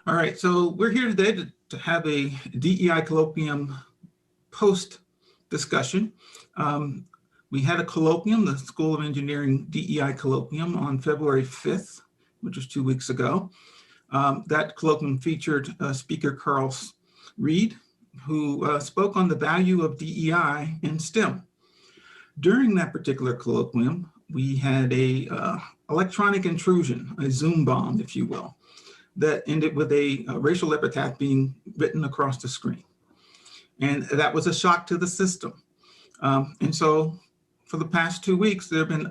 All right, so we're here today to have a DEI Colloquium post discussion. We had a colloquium, the School of Engineering DEI Colloquium on February 5th, which was 2 weeks ago. That colloquium featured speaker Karl Reid, who spoke on the value of DEI in STEM. During that particular colloquium, we had a electronic intrusion, a Zoom bomb, if you will, that ended with a racial epithet being written across the screen. And that was a shock to the system. And so for the past 2 weeks, there have been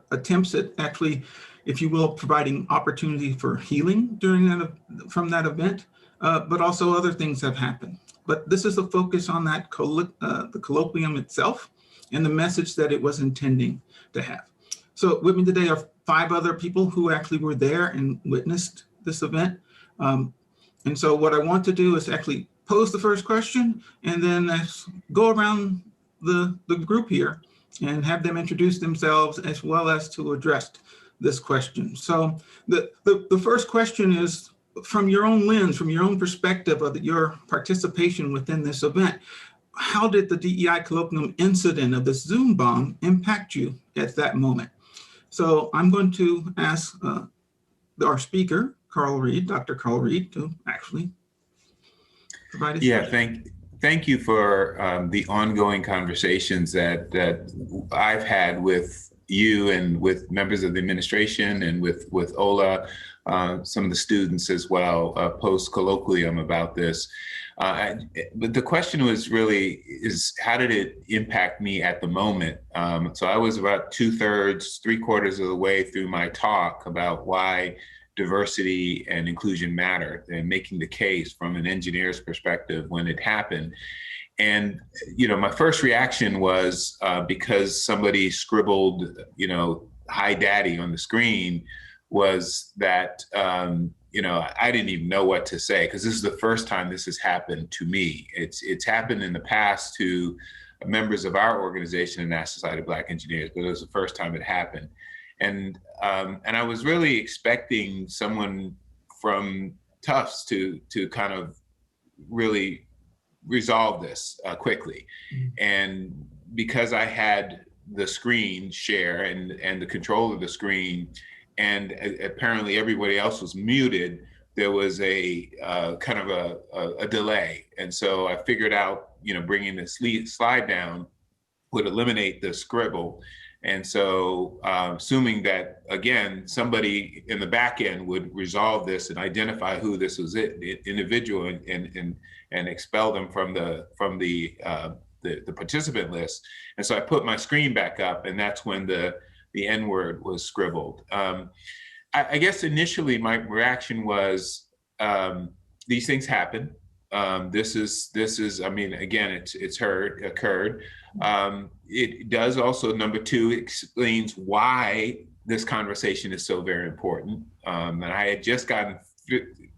attempts at actually, if you will, providing opportunity for healing during from that event, but also other things have happened. But this is a focus on that the colloquium itself and the message that it was intending to have. So with me today are 5 other people who actually were there and witnessed this event. And so what I want to do is actually pose the first question and then go around the group here and have them introduce themselves as well as to address this question. So the first question is, from your own lens, from your own perspective of your participation within this event, how did the DEI Colloquium incident of this Zoom bomb impact you at that moment? So I'm going to ask our speaker, Karl Reid, Dr. Karl Reid, to actually provide his Thank you for the ongoing conversations that I've had with you and with members of the administration and with Ola, some of the students as well, post colloquium about this. But the question was really how did it impact me at the moment? So I was about 2/3, 3/4 of the way through my talk about why diversity and inclusion matter and making the case from an engineer's perspective when it happened. And, my first reaction was because somebody scribbled, hi daddy on the screen, was that, I didn't even know what to say, because this is the first time this has happened to me. It's happened in the past to members of our organization, the National Society of Black Engineers, but it was the first time it happened. And I was really expecting someone from Tufts to kind of really resolve this quickly. Mm-hmm. And because I had the screen share and the control of the screen, and apparently everybody else was muted, there was a kind of a delay. And so I figured out, bringing the slide down would eliminate the scribble. And so assuming that, again, somebody in the back end would resolve this and identify who this was individual and expel them from the participant list. And so I put my screen back up, and that's when the N-word was scribbled. I guess initially my reaction was, these things happen. This is, I mean, again, it's occurred. It does also, number 2, explains why this conversation is so very important. And I had just gotten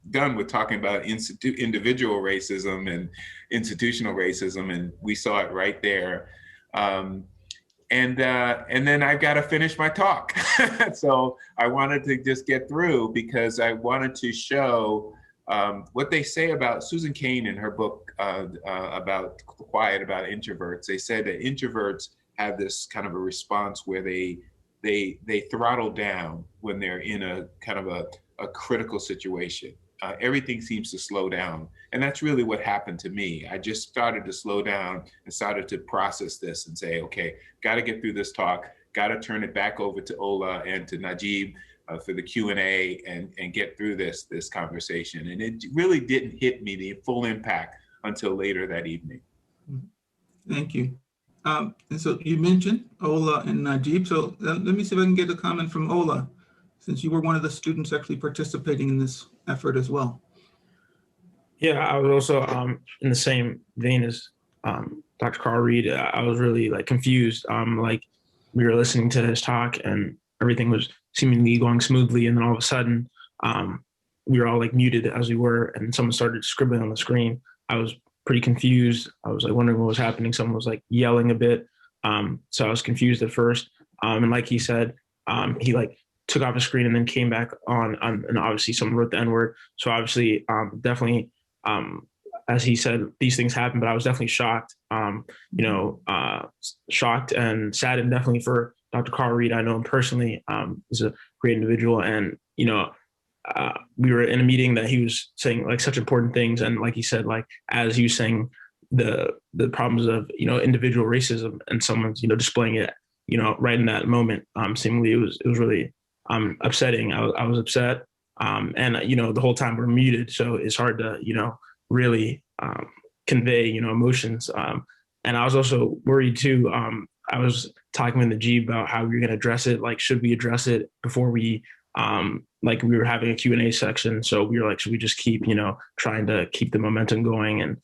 done with talking about individual racism and institutional racism, and we saw it right there. And then I've got to finish my talk. So I wanted to just get through, because I wanted to show what they say about Susan Cain in her book about Quiet, about introverts. They said that introverts have this kind of a response where they throttle down when they're in a kind of a critical situation. Everything seems to slow down. And that's really what happened to me. I just started to slow down and started to process this and say, okay, got to get through this talk, got to turn it back over to Ola and to Najib for the Q&A and get through this conversation. And it really didn't hit me, the full impact, until later that evening. Thank you. And so you mentioned Ola and Najib. So let me see if I can get a comment from Ola, since you were one of the students actually participating in this effort as well. Yeah, I was also in the same vein as Dr. Karl Reid. I was really confused. We were listening to his talk and everything was seemingly going smoothly, and then all of a sudden we were all muted as we were, and someone started scribbling on the screen. I was pretty confused. I was wondering what was happening. Someone was yelling a bit, so I was confused at first. And like he said, he took off a screen and then came back on, and obviously someone wrote the N-word. So obviously, definitely, as he said, these things happen, but I was definitely shocked, shocked and saddened definitely for Dr. Karl Reid. I know him personally. He's a great individual, and we were in a meeting that he was saying like such important things, and like he said, like as he was saying the problems of individual racism, and someone's displaying it right in that moment. Seemingly, it was really upsetting. I was upset, and the whole time we're muted, so it's hard to really convey emotions. And I was also worried too. I was talking with Najib about how we were going to address it. Like, should we address it before we like we were having a Q&A section? So we were like, should we just keep trying to keep the momentum going? And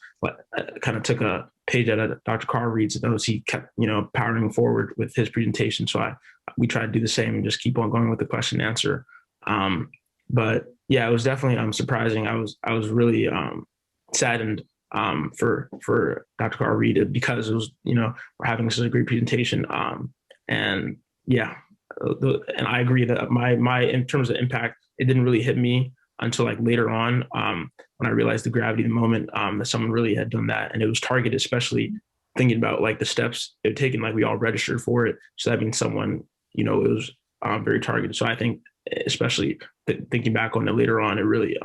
kind of took a page out of Dr. Karl Reid's notes. He kept powering forward with his presentation. So we tried to do the same and just keep on going with the question and answer. But yeah, it was definitely surprising. I was really saddened for Dr. Karl Reid, because it was we're having such a great presentation. And yeah, and I agree that my in terms of impact, it didn't really hit me until like later on, when I realized the gravity of the moment, that someone really had done that, and it was targeted, especially thinking about like the steps they've taken. Like, we all registered for it, so that means someone it was very targeted. So I think, especially thinking back on it later on, it really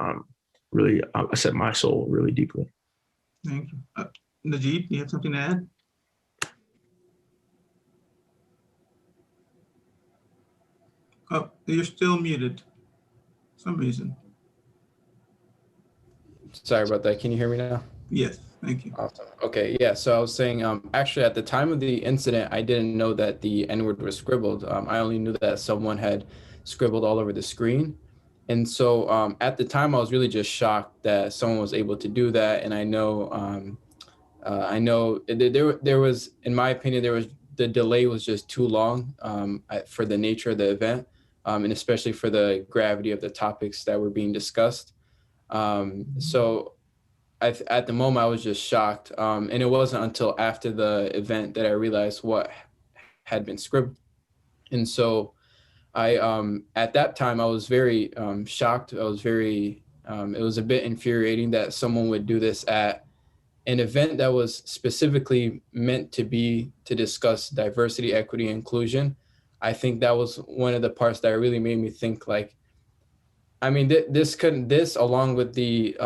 really upset my soul really deeply. Thank you. Najib, you have something to add? Oh, you're still muted for some reason. Sorry about that. Can you hear me now? Yes, thank you. Awesome. Okay, yeah. So I was saying, actually, at the time of the incident, I didn't know that the N-word was scribbled. I only knew that someone had scribbled all over the screen. And so at the time, I was really just shocked that someone was able to do that. And I know there was, in my opinion, the delay was just too long for the nature of the event, and especially for the gravity of the topics that were being discussed. So at the moment, I was just shocked. And it wasn't until after the event that I realized what had been scribbled. And so at that time, I was very shocked. I was very, it was a bit infuriating that someone would do this at an event that was specifically meant to discuss diversity, equity, and inclusion. I think that was one of the parts that really made me think, like, I mean, this along with the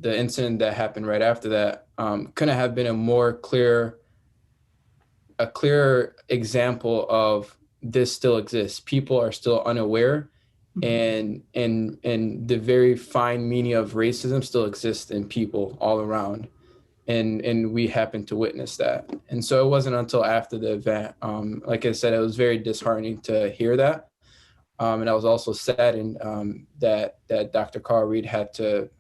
incident that happened right after that couldn't have been a clear example of this still exists. People are still unaware, and the very fine meaning of racism still exists in people all around. And we happened to witness that. And so it wasn't until after the event, like I said, it was very disheartening to hear that. And I was also saddened that Dr. Karl Reid had to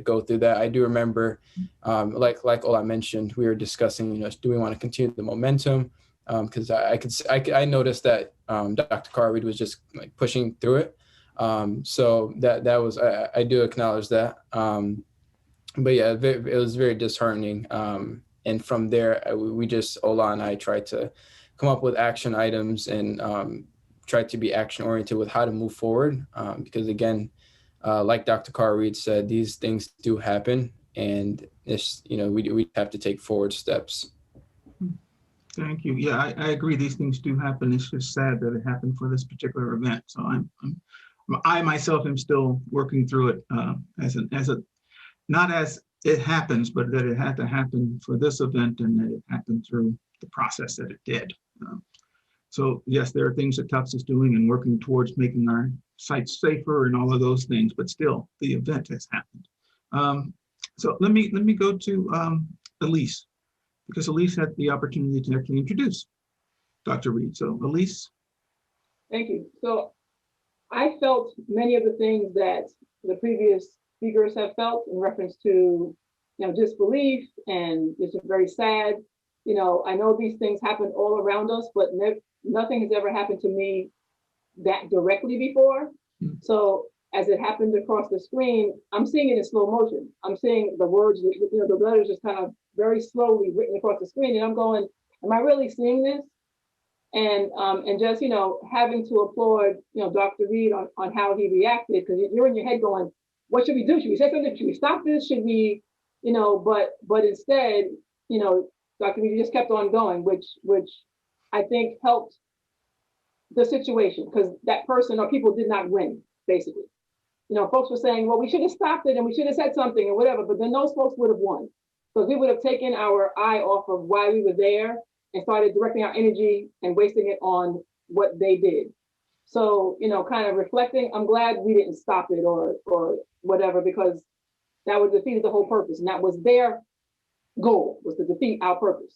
go through that. I do remember, like Ola mentioned, we were discussing, do we want to continue the momentum? Because I noticed that Dr. Karl Reid was just like pushing through it. So that was, I do acknowledge that. But yeah, it was very disheartening. And from there, Ola and I tried to come up with action items and tried to be action oriented with how to move forward. Because again, like Dr. Karl Reid said, these things do happen, and it's, we have to take forward steps. Thank you. Yeah, I agree. These things do happen. It's just sad that it happened for this particular event. So I myself am still working through it not as it happens, but that it had to happen for this event, and that it happened through the process that it did. So yes, there are things that Tufts is doing and working towards making our sites safer and all of those things, but still the event has happened. So let me go to Ellise, because Ellise had the opportunity to actually introduce Dr. Reid. So Ellise. Thank you. So I felt many of the things that the previous speakers have felt in reference to, disbelief, and it's very sad. I know these things happen all around us, but nothing has ever happened to me that directly before. So as it happened across the screen, I'm seeing it in slow motion. I'm seeing the words, the letters just kind of very slowly written across the screen, and I'm going, am I really seeing this? And just, having to applaud, Dr. Reid on how he reacted, because you're in your head going, what should we do? Should we say something? Should we stop this? Should we, but instead, Dr. Reid just kept on going, which I think helped the situation, because that person or people did not win, basically. Folks were saying, well, we should have stopped it and we should have said something or whatever, but then those folks would have won. Because we would have taken our eye off of why we were there and started directing our energy and wasting it on what they did. So, kind of reflecting, I'm glad we didn't stop it or whatever, because that would defeat the whole purpose. And that was their goal, was to defeat our purpose.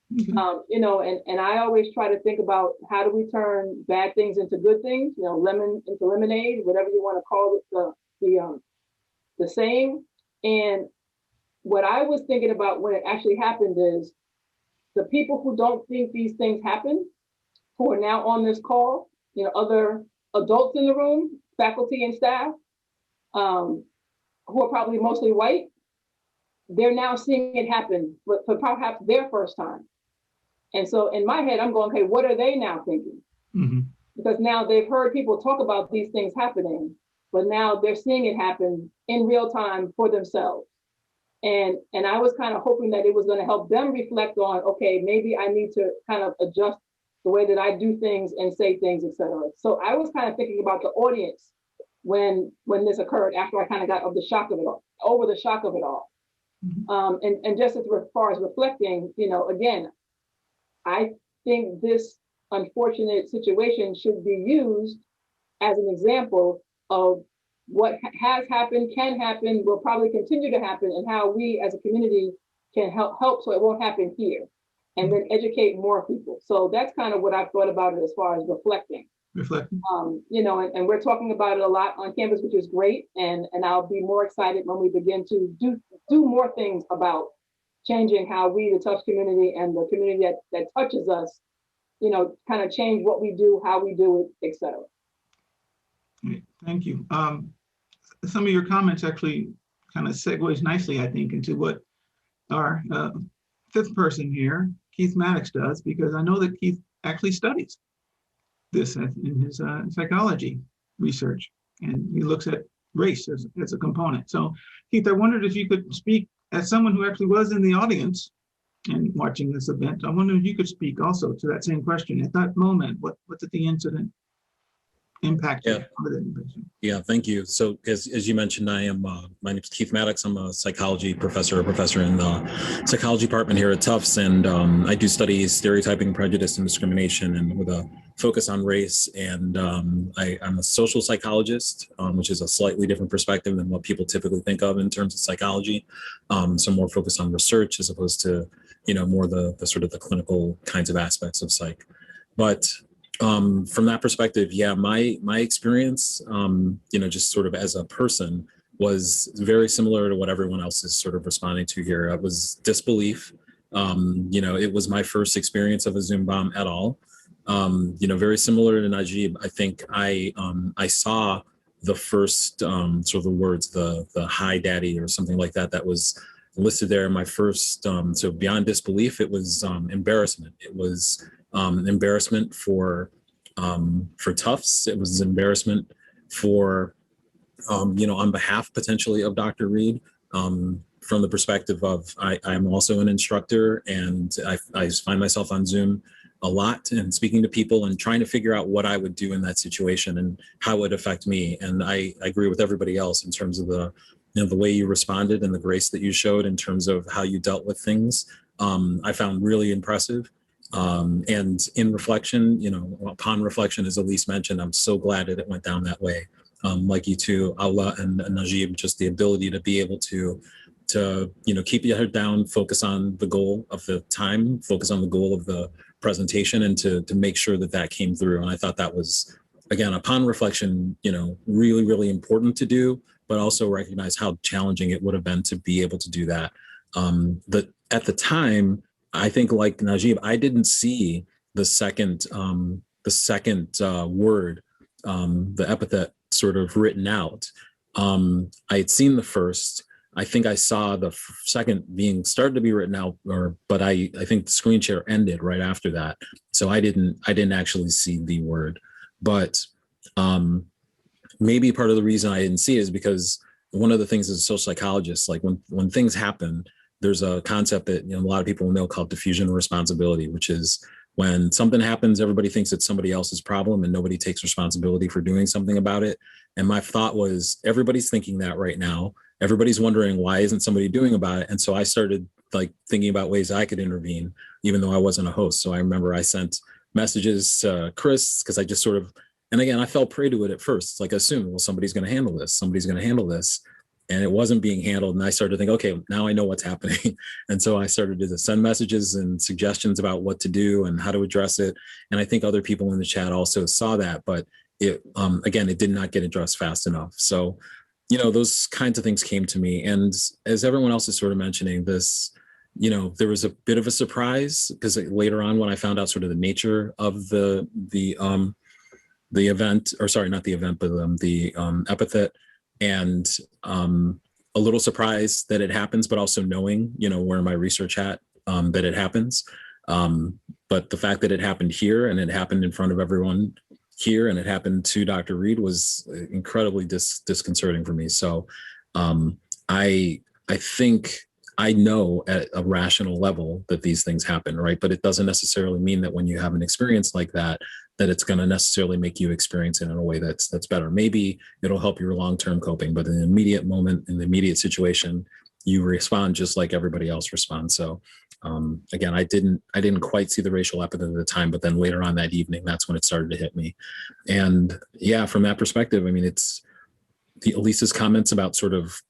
And I always try to think about how do we turn bad things into good things, lemon into lemonade, whatever you want to call it, the same. And what I was thinking about when it actually happened is the people who don't think these things happen, who are now on this call, other adults in the room, faculty and staff, who are probably mostly white, they're now seeing it happen for perhaps their first time. And so in my head, I'm going, okay, what are they now thinking? Mm-hmm. Because now they've heard people talk about these things happening, but now they're seeing it happen in real time for themselves. And I was kind of hoping that it was going to help them reflect on, okay, maybe I need to kind of adjust the way that I do things and say things, et cetera. So I was kind of thinking about the audience when this occurred, after I kind of got over the shock of it all. Mm-hmm. And just as far as reflecting, again, I think this unfortunate situation should be used as an example of what has happened, can happen, will probably continue to happen, and how we as a community can help so it won't happen here, and then educate more people. So that's kind of what I've thought about it as far as reflecting. And we're talking about it a lot on campus, which is great. And I'll be more excited when we begin to do more things about changing how we, the Tufts community and the community that touches us, kind of change what we do, how we do it, et cetera. Thank you. Some of your comments actually kind of segues nicely, I think, into what our fifth person here, Keith Maddox, does, because I know that Keith actually studies this in his psychology research, and he looks at race as a component. So, Keith, I wondered if you could speak as someone who actually was in the audience and watching this event. I wonder if you could speak also to that same question. At that moment, what did the incident impact? Yeah, thank you. So as you mentioned, my name is Keith Maddox. I'm a psychology professor in the psychology department here at Tufts, and I do study stereotyping, prejudice, and discrimination, and with a focus on race. And I'm a social psychologist, which is a slightly different perspective than what people typically think of in terms of psychology. So more focused on research as opposed to, more the sort of the clinical kinds of aspects of psych. But from that perspective, yeah, my experience, just sort of as a person was very similar to what everyone else is sort of responding to here. It was disbelief. It was my first experience of a Zoom bomb at all. Very similar to Najib. I think I saw the first sort of the words, the hi daddy or something like that was listed there. My first, so beyond disbelief, it was embarrassment. It was embarrassment for Tufts. It was embarrassment for, on behalf potentially of Dr. Reid, from the perspective of I'm also an instructor, and I find myself on Zoom a lot and speaking to people and trying to figure out what I would do in that situation and how it would affect me. And I agree with everybody else in terms of the way you responded and the grace that you showed in terms of how you dealt with things. I found really impressive. And in reflection, upon reflection, as Ellise mentioned, I'm so glad that it went down that way. Like you two, Allah and Najib, just the ability to be able to keep your head down, focus on the goal of the time, focus on the goal of the presentation, and to make sure that came through. And I thought that was, again, upon reflection, really, really important to do, but also recognize how challenging it would have been to be able to do that. But at the time, I think, like Najib, I didn't see the second word, the epithet sort of written out. I had seen the first. I think I saw the second being started to be written out, but I think the screen share ended right after that. So I didn't actually see the word, but maybe part of the reason I didn't see it is because one of the things as a social psychologist, like when things happen, there's a concept that a lot of people know called diffusion of responsibility, which is when something happens, everybody thinks it's somebody else's problem and nobody takes responsibility for doing something about it. And my thought was, everybody's thinking that right now. Everybody's wondering, why isn't somebody doing about it? And so I started like thinking about ways I could intervene, even though I wasn't a host. So I remember I sent messages to Chris, because I just sort of, and again, I fell prey to it at first. It's like, I assumed, well, somebody's going to handle this. Somebody's going to handle this. And it wasn't being handled. And I started to think, okay, now I know what's happening. And so I started to send messages and suggestions about what to do and how to address it. And I think other people in the chat also saw that, but it, again, it did not get addressed fast enough. So, those kinds of things came to me. And as everyone else is sort of mentioning this, there was a bit of a surprise, because later on when I found out sort of the nature of the event, or sorry, not the event, but the epithet, and a little surprised that it happens, but also knowing, where my research at, that it happens. But the fact that it happened here and it happened in front of everyone here and it happened to Dr. Reid was incredibly disconcerting for me. So I think I know at a rational level that these things happen, right? But it doesn't necessarily mean that when you have an experience like that, that it's going to necessarily make you experience it in a way that's better. Maybe it'll help your long-term coping, but in the immediate moment, in the immediate situation, you respond just like everybody else responds. So again, I didn't quite see the racial epithet at the time, but then later on that evening, that's when it started to hit me. And yeah, from that perspective, I mean, it's Ellise's comments about sort of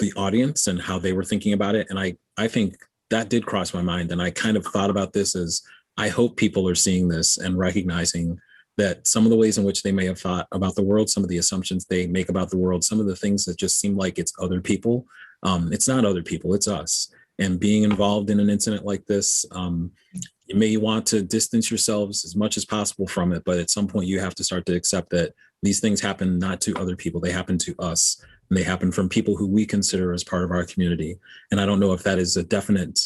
the audience and how they were thinking about it. And I think that did cross my mind. And I kind of thought about this as, I hope people are seeing this and recognizing that some of the ways in which they may have thought about the world, some of the assumptions they make about the world, some of the things that just seem like it's other people, it's not other people, it's us. And being involved in an incident like this, you may want to distance yourselves as much as possible from it, but at some point you have to start to accept that these things happen not to other people, they happen to us. And they happen from people who we consider as part of our community. And I don't know if that is a definite,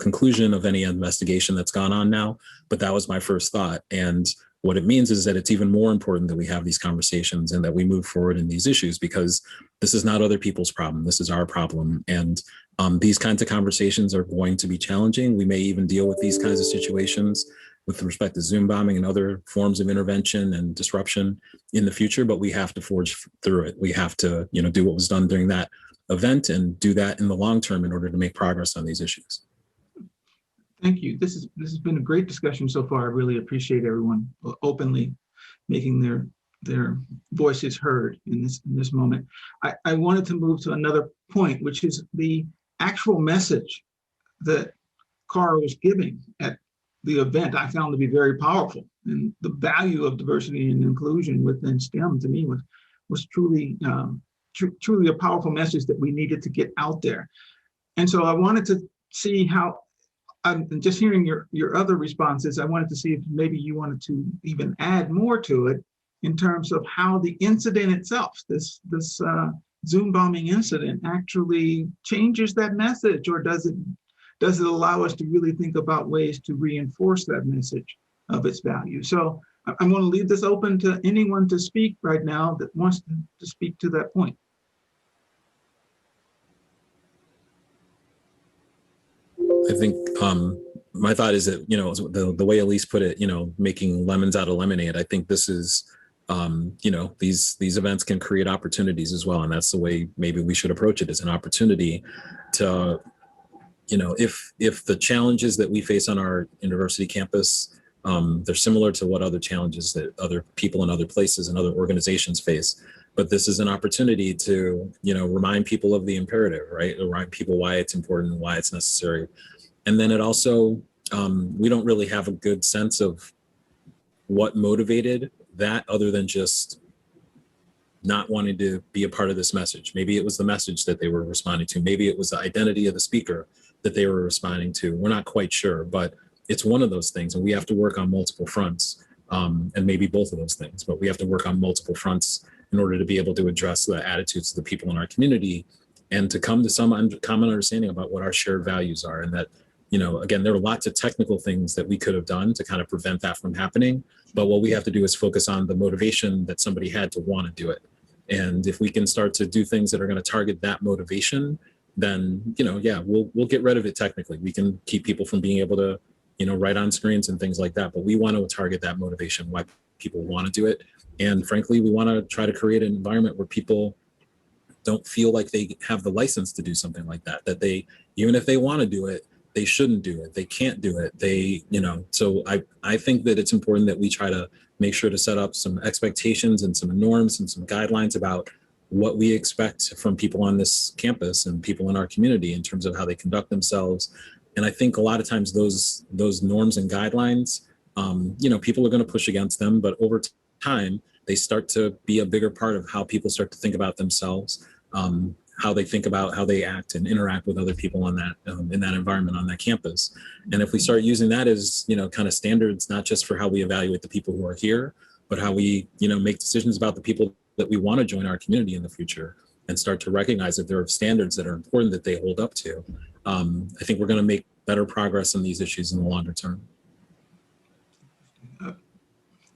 conclusion of any investigation that's gone on now, but that was my first thought. And what it means is that it's even more important that we have these conversations and that we move forward in these issues, because this is not other people's problem. This is our problem. And these kinds of conversations are going to be challenging. We may even deal with these kinds of situations with respect to Zoom bombing and other forms of intervention and disruption in the future, but we have to forge through it. We have to, do what was done during that event and do that in the long term in order to make progress on these issues. Thank you. This has been a great discussion so far. I really appreciate everyone openly making their voices heard in this moment. I wanted to move to another point, which is the actual message that Karl was giving at the event. I found to be very powerful, and the value of diversity and inclusion within STEM to me was truly truly a powerful message that we needed to get out there. And so I wanted to see how, just hearing your other responses, I wanted to see if maybe you wanted to even add more to it in terms of how the incident itself, this Zoom bombing incident, actually changes that message, or does it allow us to really think about ways to reinforce that message of its value? So I'm going to leave this open to anyone to speak right now that wants to speak to that point. I think my thought is that, the way Ellise put it, making lemons out of lemonade, I think this is, these events can create opportunities as well. And that's the way maybe we should approach it, as an opportunity to, if the challenges that we face on our university campus, they're similar to what other challenges that other people in other places and other organizations face. But this is an opportunity to, remind people of the imperative, right? Remind people why it's important, why it's necessary. And then it also, we don't really have a good sense of what motivated that, other than just not wanting to be a part of this message. Maybe it was the message that they were responding to. Maybe it was the identity of the speaker that they were responding to. We're not quite sure, but it's one of those things, and we have to work on multiple fronts, and maybe both of those things, but we have to work on multiple fronts in order to be able to address the attitudes of the people in our community and to come to some common understanding about what our shared values are, and that again, there are lots of technical things that we could have done to kind of prevent that from happening. But what we have to do is focus on the motivation that somebody had to want to do it. And if we can start to do things that are going to target that motivation, then, we'll get rid of it technically. We can keep people from being able to, write on screens and things like that. But we want to target that motivation, why people want to do it. And frankly, we want to try to create an environment where people don't feel like they have the license to do something like that, that they, even if they want to do it, they shouldn't do it. They can't do it. So I think that it's important that we try to make sure to set up some expectations and some norms and some guidelines about what we expect from people on this campus and people in our community in terms of how they conduct themselves. And I think a lot of times those norms and guidelines, people are going to push against them, but over time, they start to be a bigger part of how people start to think about themselves, how they think about how they act and interact with other people on that in that environment on that campus. And if we start using that as kind of standards, not just for how we evaluate the people who are here, but how we make decisions about the people that we want to join our community in the future, and start to recognize that there are standards that are important that they hold up to, I think we're going to make better progress on these issues in the longer term.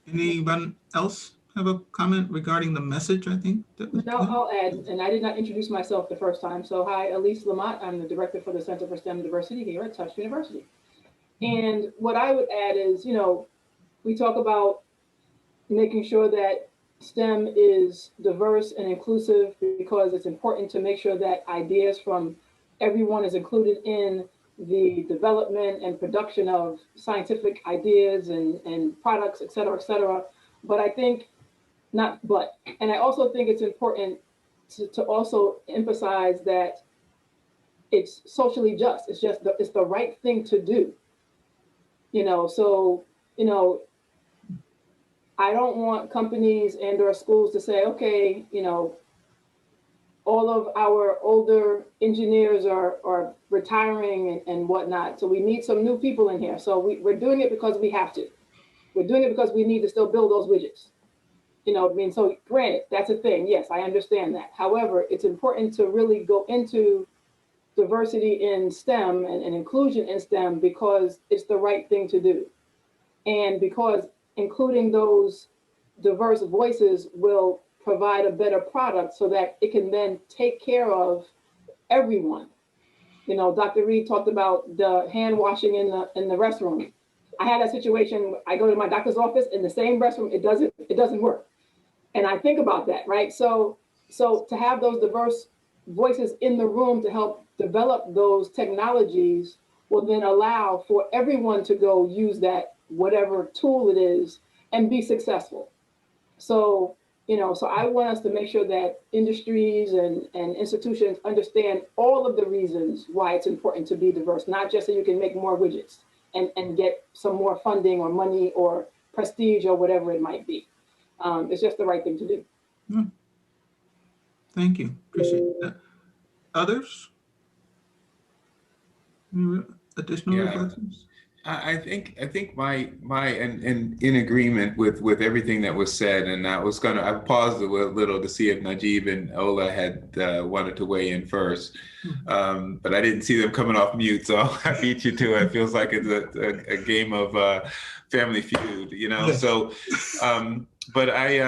Anyone else have a comment regarding the message, I think? No, I'll add, and I did not introduce myself the first time. So hi, Ellise Lamotte. I'm the director for the Center for STEM Diversity here at Tufts University. And what I would add is, we talk about making sure that STEM is diverse and inclusive because it's important to make sure that ideas from everyone is included in the development and production of scientific ideas and products, et cetera, et cetera. But I think and I also think it's important to also emphasize that it's socially just. It's just it's the right thing to do. I don't want companies and or schools to say, okay, all of our older engineers are retiring and whatnot. So we need some new people in here. So we're doing it because we have to. We're doing it because we need to still build those widgets. So granted, that's a thing. Yes, I understand that. However, it's important to really go into diversity in STEM and inclusion in STEM because it's the right thing to do. And because including those diverse voices will provide a better product so that it can then take care of everyone. Dr. Reid talked about the hand washing in the restroom. I had a situation, I go to my doctor's office in the same restroom, it doesn't work. And I think about that, right? So to have those diverse voices in the room to help develop those technologies will then allow for everyone to go use that, whatever tool it is, and be successful. So I want us to make sure that industries and institutions understand all of the reasons why it's important to be diverse, not just so you can make more widgets and get some more funding or money or prestige or whatever it might be. It's just the right thing to do. Thank you. Appreciate that. Others? Any additional reflections? I think my and in agreement with everything that was said, and I paused a little to see if Najib and Ola had wanted to weigh in first, but I didn't see them coming off mute, so I beat you to it. It feels like it's a game of Family Feud, Yes. So, but I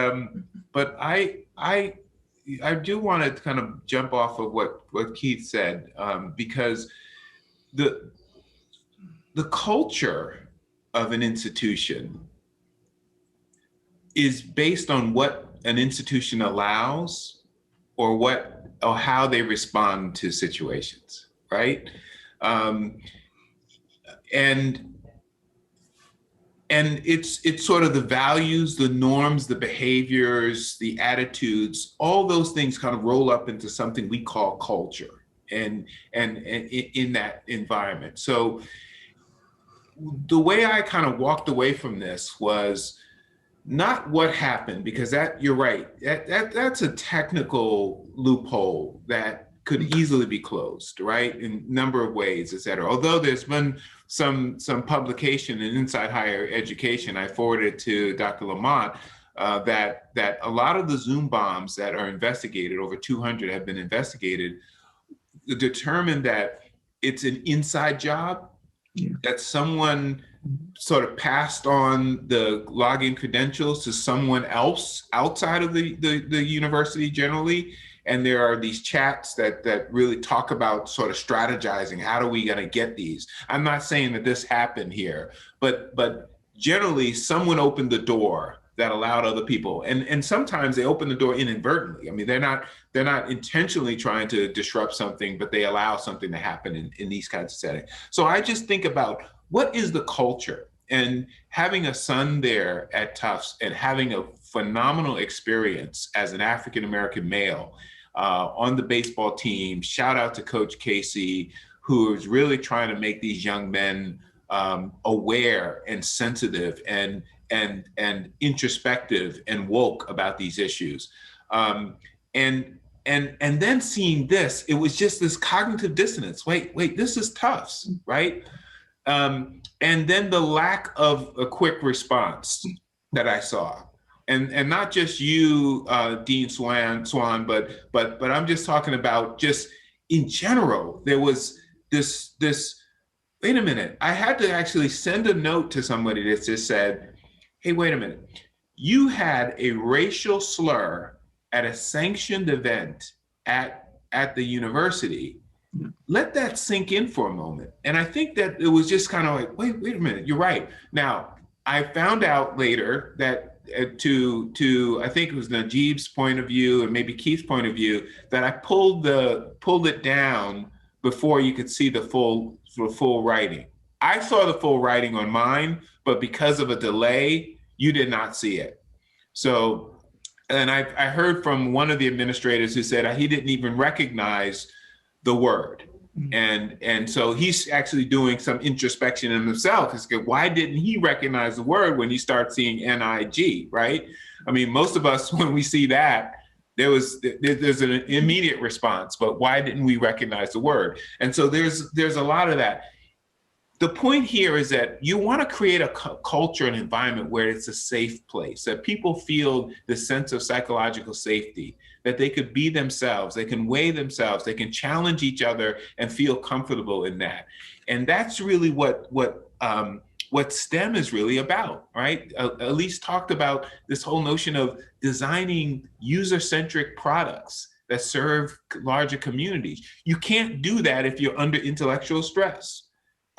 do want to kind of jump off of what Keith said, because the culture of an institution is based on what an institution allows or how they respond to situations, right? And it's sort of the values, the norms, the behaviors, the attitudes, all those things kind of roll up into something we call culture and in that environment. So the way I kind of walked away from this was not what happened, because you're right, that's a technical loophole that could easily be closed, right, in a number of ways, et cetera. Although there's been some publication in Inside Higher Education, I forwarded to Dr. Lamotte, that a lot of the Zoom bombs that are investigated, over 200 have been investigated, determined that it's an inside job that someone sort of passed on the login credentials to someone else outside of the university generally. And there are these chats that really talk about sort of strategizing. How are we going to get these? I'm not saying that this happened here, but generally someone opened the door that allowed other people. And sometimes they open the door inadvertently. I mean, they're not intentionally trying to disrupt something, but they allow something to happen in these kinds of settings. So I just think about what is the culture, and having a son there at Tufts and having a phenomenal experience as an African-American male on the baseball team. Shout out to Coach Casey, who is really trying to make these young men aware and sensitive and introspective and woke about these issues. And then seeing this, it was just this cognitive dissonance. Wait, this is Tufts, right? And then the lack of a quick response that I saw. And not just you, Dean Swan, but I'm just talking about just in general, there was this, wait a minute, I had to actually send a note to somebody that just said, hey, wait a minute, you had a racial slur at a sanctioned event at the university. Let that sink in for a moment. And I think that it was just kind of like, wait a minute, you're right. Now, I found out later that to I think it was Najib's point of view and maybe Keith's point of view, that I pulled it down before you could see the full writing. I saw the full writing on mine, but because of a delay, you did not see it. So, and I heard from one of the administrators who said he didn't even recognize the word. And so he's actually doing some introspection in himself. It's like, why didn't he recognize the word when you start seeing NIG, right? I mean, most of us, when we see that, there's an immediate response, but why didn't we recognize the word? And so there's a lot of that. The point here is that you want to create a culture and environment where it's a safe place, that people feel the sense of psychological safety, that they could be themselves, they can weigh themselves, they can challenge each other and feel comfortable in that. And that's really what STEM is really about, right? Ellise talked about this whole notion of designing user-centric products that serve larger communities. You can't do that if you're under intellectual stress,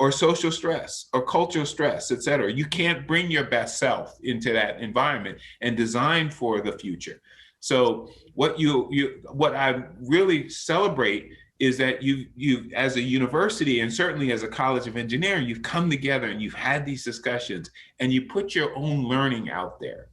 or social stress, or cultural stress, et cetera. You can't bring your best self into that environment and design for the future. So what I really celebrate is that you as a university, and certainly as a College of Engineering, you've come together and you've had these discussions and you put your own learning out there.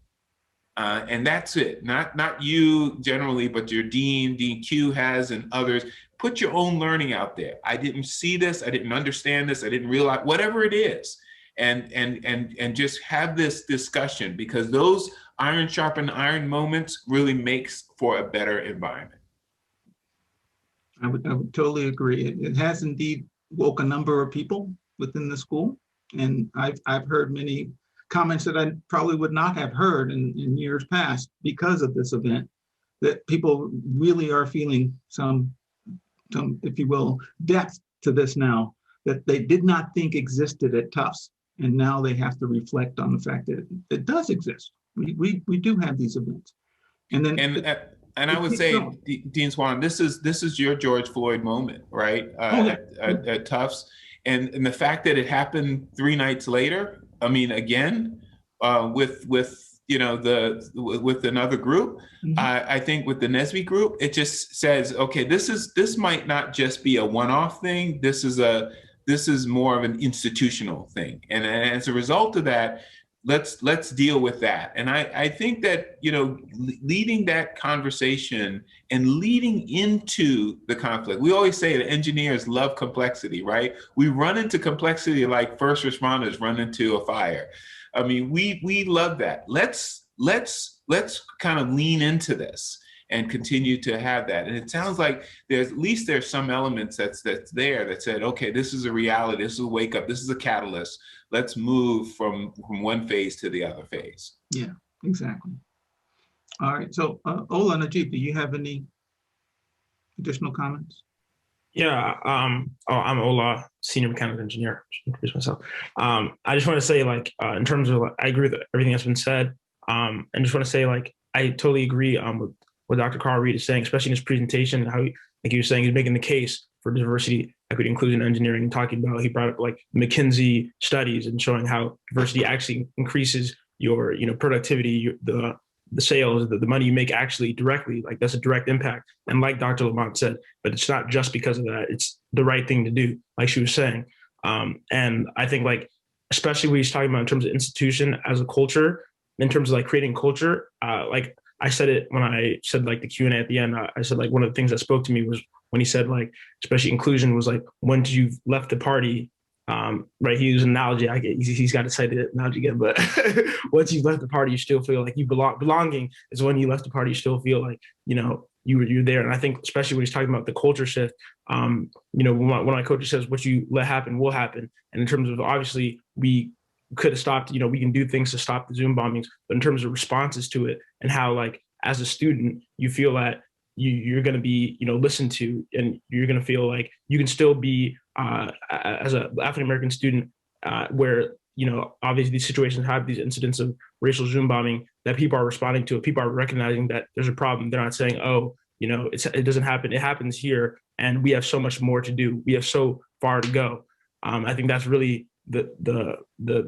And that's it, not you generally, but your Dean Q has, and others. Put your own learning out there. I didn't see this, I didn't understand this, I didn't realize, whatever it is. And just have this discussion, because those iron sharpen iron moments really makes for a better environment. I would totally agree. It has indeed woke a number of people within the school. And I've heard many comments that I probably would not have heard in years past because of this event, that people really are feeling some, if you will, depth to this now that they did not think existed at Tufts. And now they have to reflect on the fact that it does exist. We do have these events. And then and I would say, Dean Swan, this is your George Floyd moment, right? At Tufts. And the fact that it happened 3 nights later, I mean, again, with another group, I think with the Nesby group, it just says, okay, this might not just be a one-off thing. This is more of an institutional thing. And as a result of that, let's deal with that. And I think that, leading that conversation and leading into the conflict, we always say that engineers love complexity, right? We run into complexity like first responders run into a fire. I mean, we love that. Let's kind of lean into this and continue to have that. And it sounds like there's some elements that's there that said, okay, this is a reality, this is a wake up, this is a catalyst. Let's move from one phase to the other phase. Yeah, exactly. All right, so Ola, Najib, do you have any additional comments? Yeah, I'm Ola. senior mechanical engineer. Introduce myself. I just want to say, like, in terms of, like, I agree with everything that's been said. And just want to say, like, I totally agree with what Dr. Karl Reid is saying, especially in his presentation, how he, like he was saying, he's making the case for diversity, equity, inclusion, engineering, and talking about, he brought up like McKinsey studies and showing how diversity actually increases your, productivity, the sales, the money you make actually directly, like that's a direct impact. And like Dr. Lamotte said, but it's not just because of that, it's the right thing to do, like she was saying. And I think, like, especially when he's talking about in terms of institution as a culture, in terms of like creating culture, like I said it when I said like the Q&A at the end, I said like one of the things that spoke to me was when he said, like, especially inclusion was like once you've left the party, right? He used an analogy. He's got to say the analogy again, but once you've left the party, you still feel like you belong. Belonging is when you left the party, you still feel like, you're there. And I think especially when he's talking about the culture shift, when my coach says what you let happen will happen. And in terms of, obviously we could have stopped, we can do things to stop the Zoom bombings, but in terms of responses to it and how, like, as a student, you feel that you're going to be, listened to, and you're going to feel like you can still be, as an African-American student, where, obviously these situations have these incidents of racial Zoom bombing, that people are responding to it. People are recognizing that there's a problem. They're not saying, oh, it doesn't happen. It happens here. And we have so much more to do. We have so far to go. I think that's really the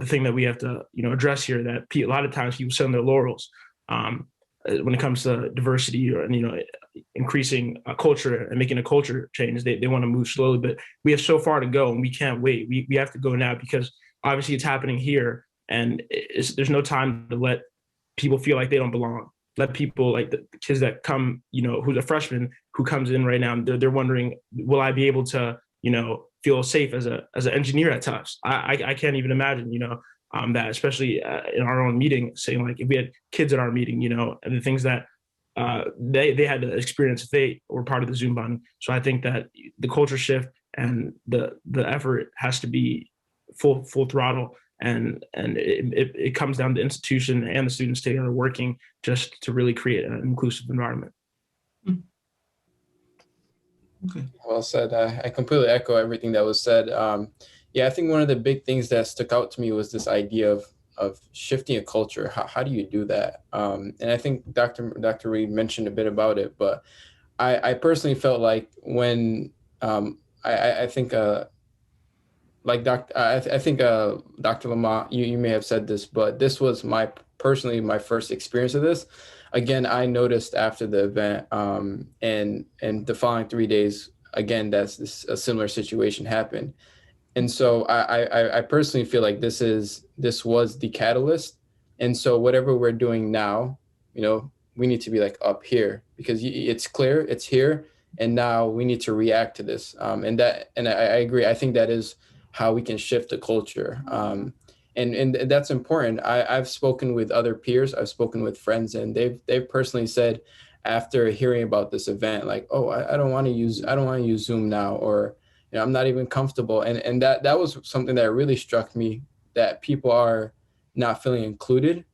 thing that we have to, address here, that a lot of times people sit on their laurels when it comes to diversity or, increasing a culture and making a culture change. They want to move slowly, but we have so far to go and we can't wait. We have to go now, because obviously it's happening here, and there's no time to let people feel like they don't belong. Let people, like the kids that come, who's a freshman who comes in right now, they're wondering, will I be able to, feel safe as an engineer at Tufts? I can't even imagine, that, especially in our own meeting, saying, like, if we had kids at our meeting, and the things that they had to experience if they were part of the Zoom bombing. So I think that the culture shift and the effort has to be full throttle, and it comes down to the institution and the students together working just to really create an inclusive environment. Okay. Well said. I completely echo everything that was said. Yeah, I think one of the big things that stuck out to me was this idea of shifting a culture. How do you do that? And I think Dr. Reid mentioned a bit about it, but I personally felt like when I think Dr. Lamotte, you may have said this, but this was my first experience of this. Again, I noticed after the event, and the following 3 days, again, a similar situation happened. And so I personally feel like this was the catalyst. And so whatever we're doing now, we need to be like up here, because it's clear, it's here, and now we need to react to this. And I agree. I think that is how we can shift the culture. And that's important. I've spoken with other peers, I've spoken with friends, and they've personally said after hearing about this event, like, oh, I don't want to use Zoom now, or I'm not even comfortable. And that was something that really struck me, that people are not feeling included.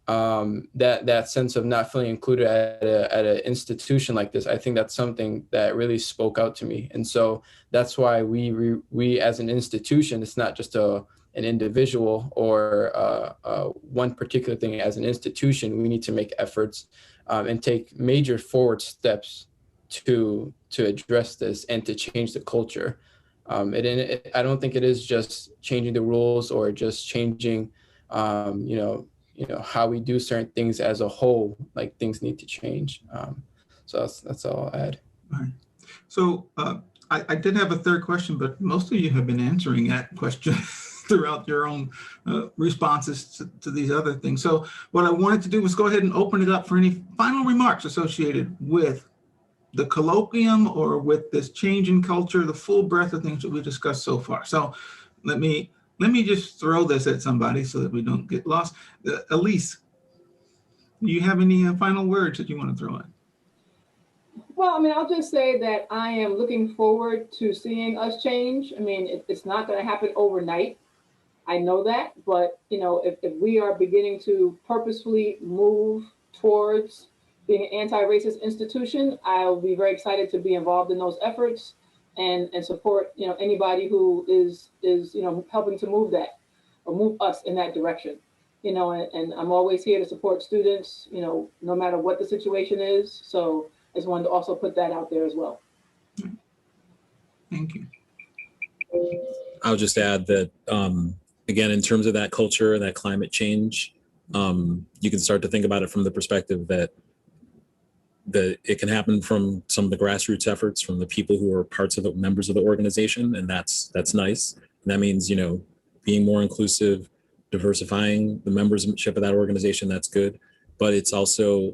That sense of not feeling included at an institution like this, I think that's something that really spoke out to me. And so that's why we as an institution, it's not just an individual or one particular thing. As an institution, we need to make efforts and take major forward steps to address this and to change the culture. I don't think it is just changing the rules or just changing, how we do certain things as a whole. Like, things need to change. So that's all I'll add. All right. So I did have a third question, but most of you have been answering that question throughout your own responses to these other things. So what I wanted to do was go ahead and open it up for any final remarks associated with the colloquium or with this change in culture, the full breadth of things that we discussed so far. So let me just throw this at somebody so that we don't get lost. Ellise, do you have any final words that you want to throw in? Well, I'll just say that I am looking forward to seeing us change. It's not going to happen overnight. I know that, but if we are beginning to purposefully move towards being an anti-racist institution, I'll be very excited to be involved in those efforts. and support, anybody who is helping to move that or move us in that direction. And I'm always here to support students, no matter what the situation is. So I just wanted to also put that out there as well. Thank you. I'll just add that, again, in terms of that culture, that climate change, you can start to think about it from the perspective that it can happen from some of the grassroots efforts from the people who are parts of the members of the organization. And that's nice. And that means, being more inclusive, diversifying the membership of that organization. That's good. But it's also,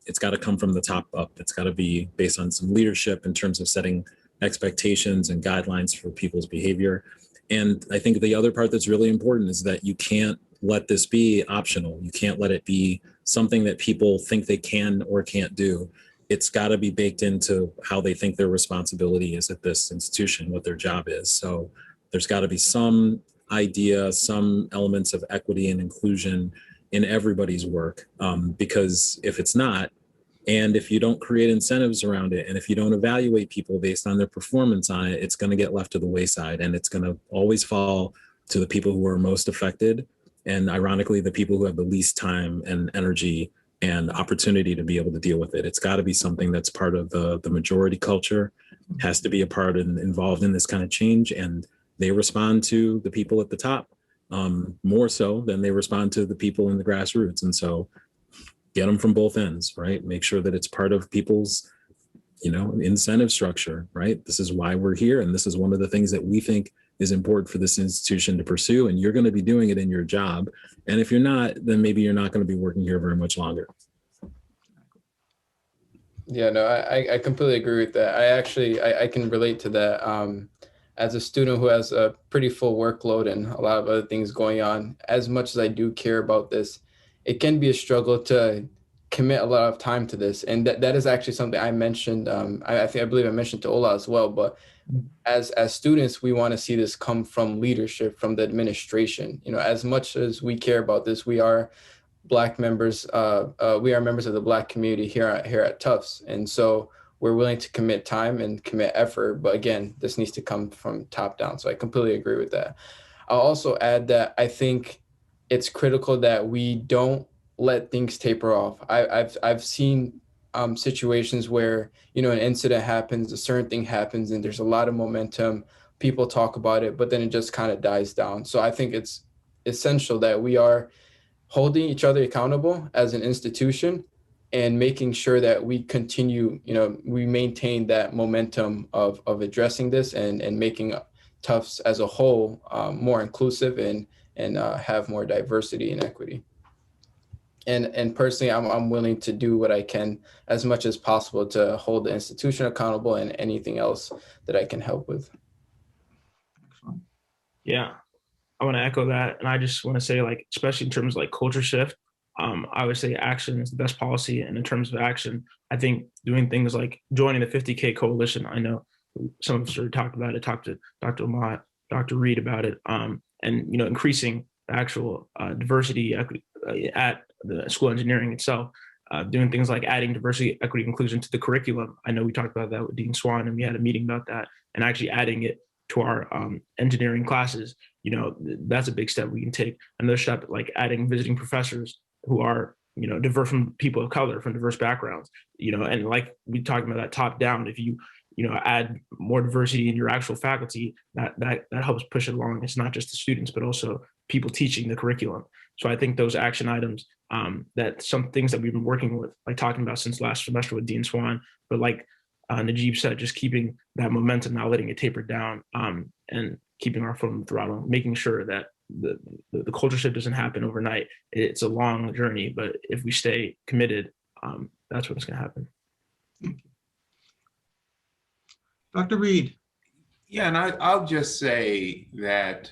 it's got to come from the top up. It's got to be based on some leadership in terms of setting expectations and guidelines for people's behavior. And I think the other part that's really important is that you can't let this be optional. You can't let it be something that people think they can or can't do. It's got to be baked into how they think their responsibility is at this institution, what their job is. So there's got to be some idea, some elements of equity and inclusion in everybody's work. Because if it's not, and if you don't create incentives around it, and if you don't evaluate people based on their performance on it, it's going to get left to the wayside, and it's going to always fall to the people who are most affected. And ironically, the people who have the least time and energy and opportunity to be able to deal with it. It's got to be something that's part of the majority culture, has to be a part and involved in this kind of change. And they respond to the people at the top more so than they respond to the people in the grassroots. And so get them from both ends, right? Make sure that it's part of people's, incentive structure, right? This is why we're here. And this is one of the things that we think is important for this institution to pursue. And you're going to be doing it in your job. And if you're not, then maybe you're not going to be working here very much longer. Yeah, no, I completely agree with that. I can relate to that. As a student who has a pretty full workload and a lot of other things going on, as much as I do care about this, it can be a struggle to commit a lot of time to this. And that is actually something I mentioned. I believe I mentioned to Ola as well, but as students, we want to see this come from leadership, from the administration. As much as we care about this, we are Black members. We are members of the Black community here at Tufts, and so we're willing to commit time and commit effort. But again, this needs to come from top down. So I completely agree with that. I'll also add that I think it's critical that we don't let things taper off. I've seen situations where, an incident happens, a certain thing happens, and there's a lot of momentum. People talk about it, but then it just kind of dies down. So I think it's essential that we are holding each other accountable as an institution and making sure that we continue, we maintain that momentum of addressing this and making Tufts as a whole more inclusive and have more diversity and equity. And personally, I'm willing to do what I can as much as possible to hold the institution accountable and anything else that I can help with. Yeah, I want to echo that. And I just want to say, especially in terms of culture shift, I would say action is the best policy. And in terms of action, I think doing things like joining the 50K coalition, I know some of us already talked about it, talked to Dr. Lamotte, Dr. Reid about it, and, increasing the actual diversity equity at the school of engineering itself, doing things like adding diversity, equity, inclusion to the curriculum. I know we talked about that with Dean Swan, and we had a meeting about that, and actually adding it to our engineering classes. That's a big step we can take. Another step, like adding visiting professors who are, diverse, from people of color, from diverse backgrounds, and like we talked about that top down, if you add more diversity in your actual faculty, that helps push it along. It's not just the students, but also people teaching the curriculum. So I think those action items, that some things that we've been working with, like talking about since last semester with Dean Swan, but like Najib said, just keeping that momentum, not letting it taper down, and keeping our foot on the throttle, making sure that the culture shift doesn't happen overnight. It's a long journey, but if we stay committed, that's what's going to happen. Thank you. Dr. Reid. Yeah, and I'll just say that,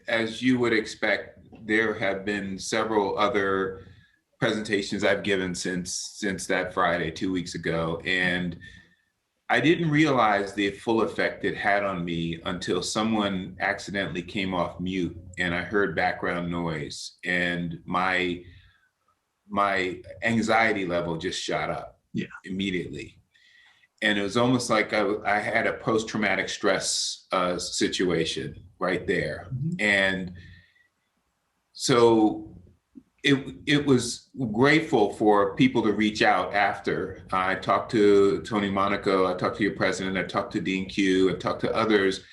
as you would expect, there have been several other presentations I've given since that Friday 2 weeks ago, and I didn't realize the full effect it had on me until someone accidentally came off mute and I heard background noise, and my anxiety level just shot up immediately. And it was almost like I had a post-traumatic stress situation right there. And so it was grateful for people to reach out after. I talked to Tony Monaco, I talked to your president, I talked to Dean Q, I talked to others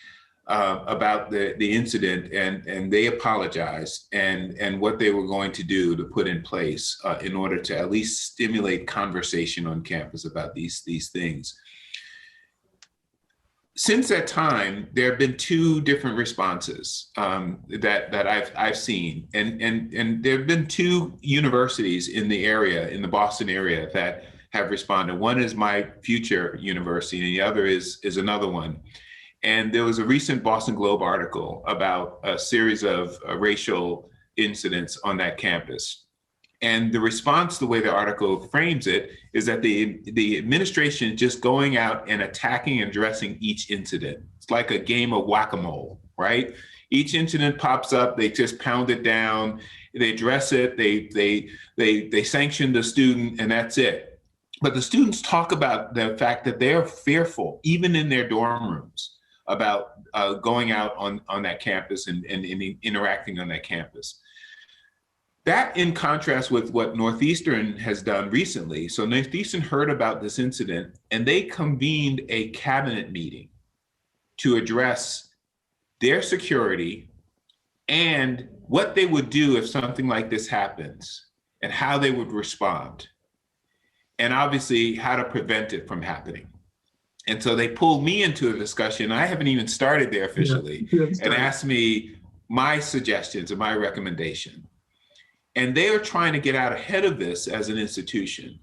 about the incident, and they apologized and what they were going to do to put in place in order to at least stimulate conversation on campus about these things. Since that time, there have been two different responses that I've seen, and there have been two universities in the area, in the Boston area, that have responded. One is my future university, and the other is another one. And there was a recent Boston Globe article about a series of racial incidents on that campus. And the response, the way the article frames it, is that the administration is just going out and attacking and addressing each incident. It's like a game of whack-a-mole, right? Each incident pops up, they just pound it down, they address it, they sanction the student, and that's it. But the students talk about the fact that they're fearful, even in their dorm rooms, about going out on that campus and interacting on that campus. That in contrast with what Northeastern has done recently. So Northeastern heard about this incident and they convened a cabinet meeting to address their security and what they would do if something like this happens and how they would respond. And obviously how to prevent it from happening. And so they pulled me into a discussion. I haven't even started there officially, and asked me my suggestions and my recommendation. And they are trying to get out ahead of this as an institution.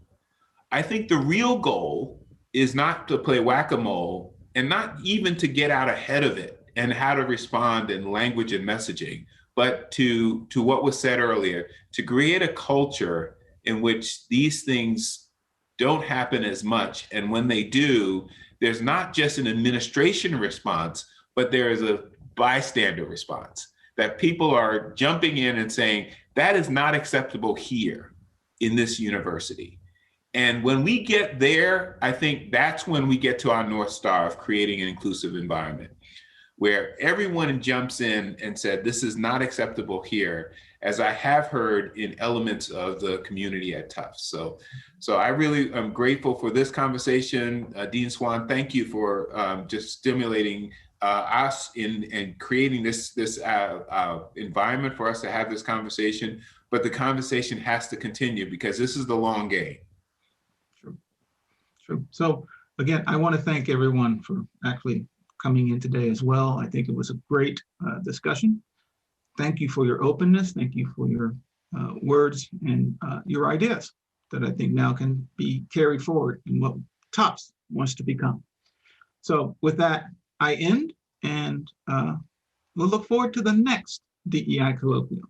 I think the real goal is not to play whack-a-mole and not even to get out ahead of it and how to respond in language and messaging, but to what was said earlier, to create a culture in which these things don't happen as much. And when they do, there's not just an administration response, but there is a bystander response, that people are jumping in and saying, that is not acceptable here in this university. And when we get there, I think that's when we get to our North Star of creating an inclusive environment, where everyone jumps in and said, this is not acceptable here, as I have heard in elements of the community at Tufts. So I really am grateful for this conversation. Dean Swan, thank you for just stimulating us in creating this environment for us to have this conversation, but the conversation has to continue because this is the long game. True. So again, I want to thank everyone for actually coming in today as well. I think it was a great discussion. Thank you for your openness. Thank you for your words and your ideas that I think now can be carried forward in what Tufts wants to become. So with that, I end, and we'll look forward to the next DEI Colloquium.